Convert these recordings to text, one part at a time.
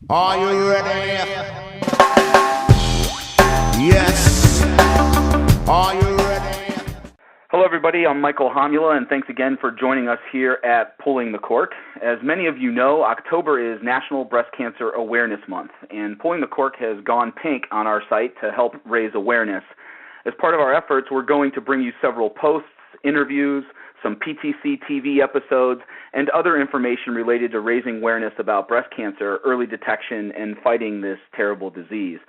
Are you ready? Yes. Are you ready? Hello, everybody. I'm Michael Homula, and thanks again for joining us here at Pulling the Cork. As many of you know, October is National Breast Cancer Awareness Month, and Pulling the Cork has gone pink on our site to help raise awareness. As part of our efforts, we're going to bring you several posts, interviews, some PTC TV episodes, and other information related to raising awareness about breast cancer, early detection, and fighting this terrible disease.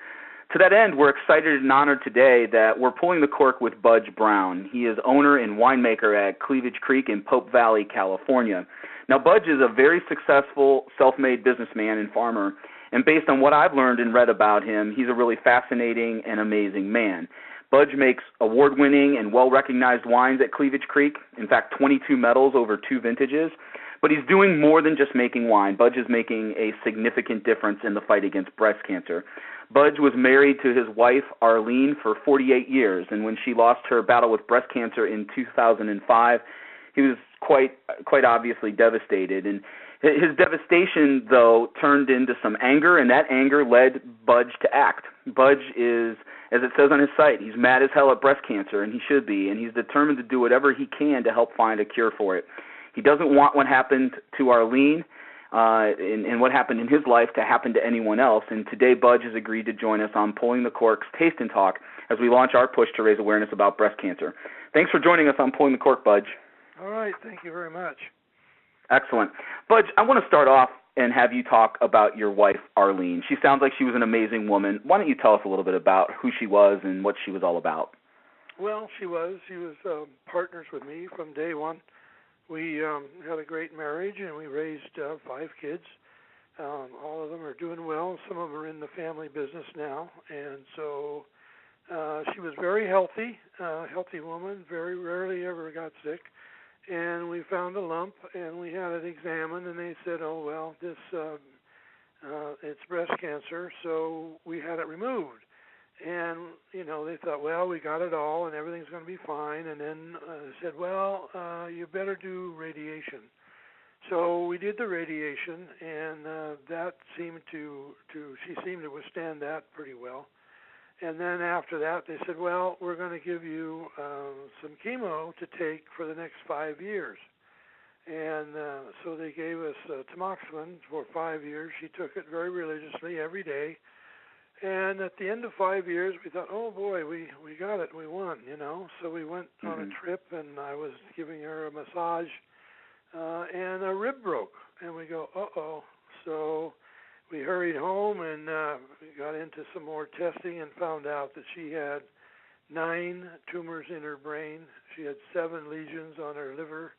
To that end, we're excited and honored today that we're pulling the cork with Budge Brown. He is owner and winemaker at Cleavage Creek in Pope Valley, California. Now, Budge is a very successful self-made businessman and farmer, and based on what I've learned and read about him, he's a really fascinating and amazing man. Budge makes award-winning and well-recognized wines at Cleavage Creek, in fact, 22 medals over 2 vintages. But he's doing more than just making wine. Budge is making a significant difference in the fight against breast cancer. Budge was married to his wife, Arlene, for 48 years, and when she lost her battle with breast cancer in 2005, he was quite obviously devastated. And his devastation, though, turned into some anger, and that anger led Budge to act. Budge is, as it says on his site, he's mad as hell at breast cancer, and he should be, and he's determined to do whatever he can to help find a cure for it. He doesn't want what happened to Arlene and what happened in his life to happen to anyone else, and today Budge has agreed to join us on Pulling the Cork's Taste and Talk as we launch our push to raise awareness about breast cancer. Thanks for joining us on Pulling the Cork, Budge. All right, thank you very much. Excellent. Budge, I want to start off and have you talk about your wife, Arlene. She sounds like she was an amazing woman. Why don't you tell us a little bit about who she was and what she was all about? Well, she was partners with me from day one. We had a great marriage, and we raised 5 kids. All of them are doing well. Some of them are in the family business now. And so she was very healthy woman, very rarely ever got sick. And we found a lump, and we had it examined, and they said, oh, well, this it's breast cancer, so we had it removed. And, you know, they thought, well, we got it all, and everything's going to be fine. And then they said, well, you better do radiation. So we did the radiation, and that seemed she seemed to withstand that pretty well. And then after that, they said, well, we're going to give you some chemo to take for the next 5 years. And so they gave us tamoxifen for 5 years. She took it very religiously every day. And at the end of 5 years, we thought, oh, boy, we got it. We won, you know. So we went on a trip, and I was giving her a massage, and a rib broke. And we go, uh-oh. So we hurried home and got into some more testing and found out that she had 9 tumors in her brain. She had 7 lesions on her liver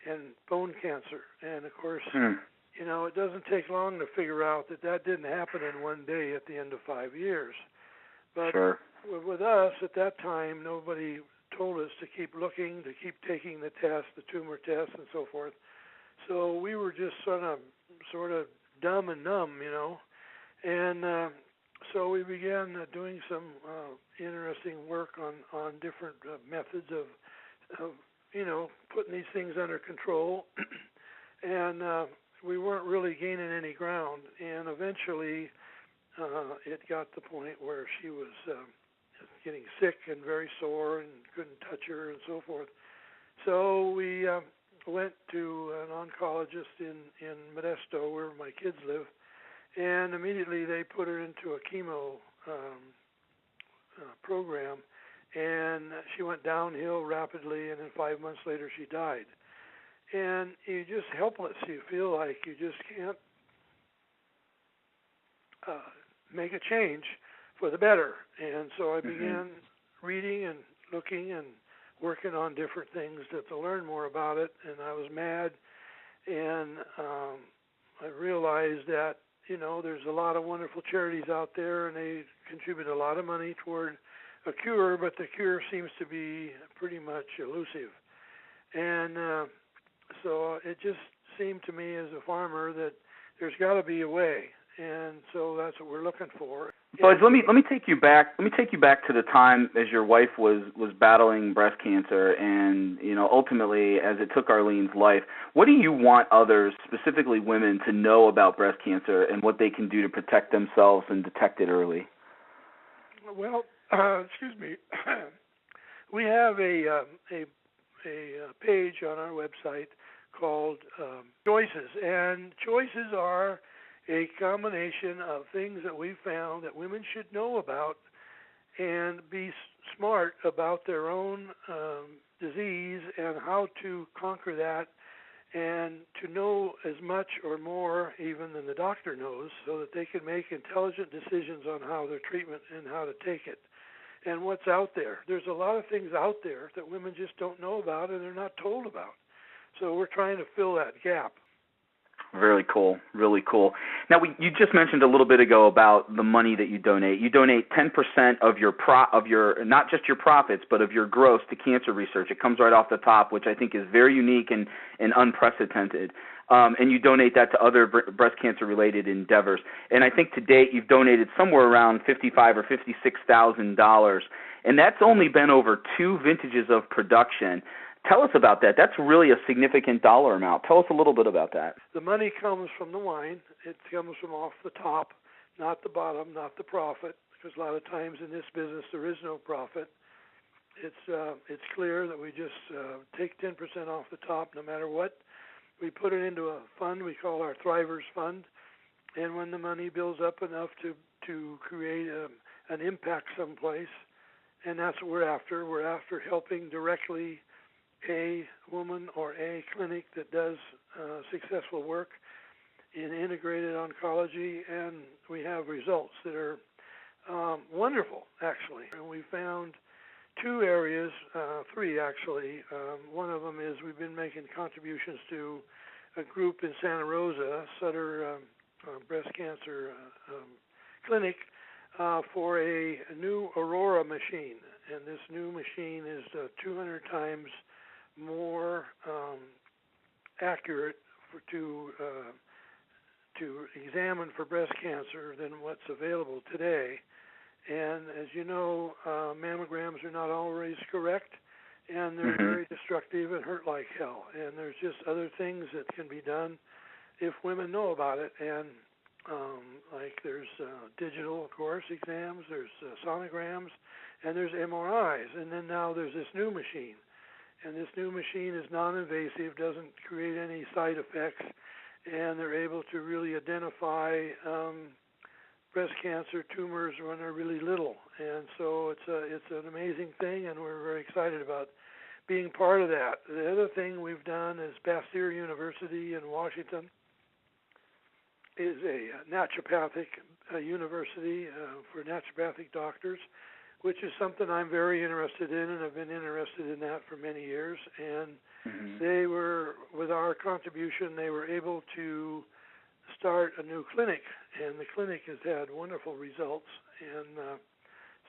and bone cancer. And, of course, you know, it doesn't take long to figure out that didn't happen in one day at the end of 5 years. But sure. With us at that time, nobody told us to keep looking, to keep taking the test, the tumor test, and so forth. So we were just sort of dumb and numb, you know. And so we began doing some interesting work on different methods of, you know, putting these things under control. And we weren't really gaining any ground. And eventually it got to the point where she was getting sick and very sore and couldn't touch her and so forth. So we went to an oncologist in Modesto, where my kids live, and immediately they put her into a chemo program, and she went downhill rapidly, and then 5 months later she died. And you're just helpless. You feel like you just can't make a change for the better. And so I began reading and looking and working on different things to learn more about it, and I was mad. And I realized that, you know, there's a lot of wonderful charities out there, and they contribute a lot of money toward a cure, but the cure seems to be pretty much elusive. And so it just seemed to me as a farmer that there's got to be a way. and so that's what we're looking for. Budge, let me take you back. Let me take you back to the time as your wife was battling breast cancer, and ultimately as it took Arlene's life. What do you want others, specifically women, to know about breast cancer and what they can do to protect themselves and detect it early? Well, excuse me. We have a page on our website called Choices, and choices are a combination of things that we found that women should know about and be smart about their own disease and how to conquer that, and to know as much or more even than the doctor knows, so that they can make intelligent decisions on how their treatment and how to take it and what's out there. There's a lot of things out there that women just don't know about and they're not told about. So we're trying to fill that gap. Really cool, really cool. Now, you just mentioned a little bit ago about the money that you donate. You donate 10% of your not just your profits, but of your gross to cancer research. It comes right off the top, which I think is very unique and unprecedented. And you donate that to other breast cancer-related endeavors. And I think to date you've donated somewhere around $55,000 or $56,000, and that's only been over 2 vintages of production. Tell us about that. That's really a significant dollar amount. Tell us a little bit about that. The money comes from the wine. It comes from off the top, not the bottom, not the profit, because a lot of times in this business there is no profit. It's clear that we just take 10% off the top no matter what. We put it into a fund we call our Thrivers Fund, and when the money builds up enough to create an impact someplace, and that's what we're after. We're after helping directly a woman or a clinic that does successful work in integrated oncology, and we have results that are wonderful, actually. And we found 2 areas, 3 actually. One of them is we've been making contributions to a group in Santa Rosa, Sutter Breast Cancer Clinic, for a new Aurora machine. And this new machine is 200 times more accurate to examine for breast cancer than what's available today. And as you know, mammograms are not always correct, and they're very destructive and hurt like hell. And there's just other things that can be done if women know about it. And like there's digital, of course, exams, there's sonograms, and there's MRIs. And then now there's this new machine. And this new machine is non-invasive, doesn't create any side effects, and they're able to really identify breast cancer tumors when they're really little. And so it's an amazing thing, and we're very excited about being part of that. The other thing we've done is Pasteur University in Washington is a naturopathic university for naturopathic doctors, which is something I'm very interested in, and I've been interested in that for many years. And they were, with our contribution, they were able to start a new clinic, and the clinic has had wonderful results. And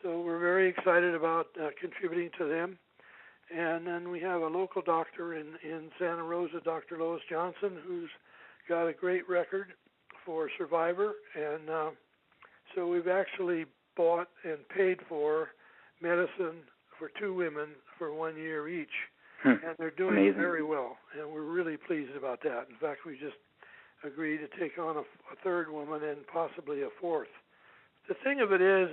so we're very excited about contributing to them. And then we have a local doctor in Santa Rosa, Dr. Lois Johnson, who's got a great record for Survivor. And so we've actually bought and paid for medicine for 2 women for 1 year each. And they're doing very well, and we're really pleased about that. In fact, we just agreed to take on a 3rd woman and possibly a 4th. The thing of it is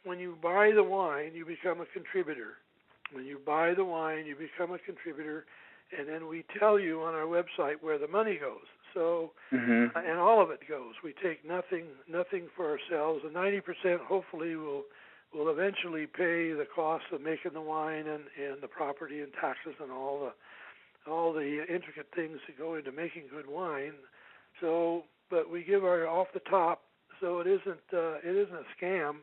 when you buy the wine, you become a contributor. When you buy the wine, you become a contributor, and then we tell you on our website where the money goes. So, and all of it goes. We take nothing for ourselves. And 90% hopefully will eventually pay the cost of making the wine and the property and taxes and all the intricate things that go into making good wine. So, but we give our off the top, so it isn't a scam.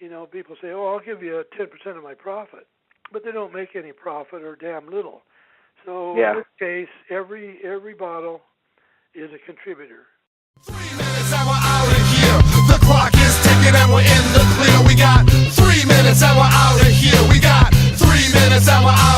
You know, people say, "Oh, I'll give you 10% of my profit," but they don't make any profit or damn little. So in this case, every bottle is a contributor. 3 minutes and we're out of here. The clock is ticking and we're in the clear. We got 3 minutes and we're out of here. We got 3 minutes and we're out.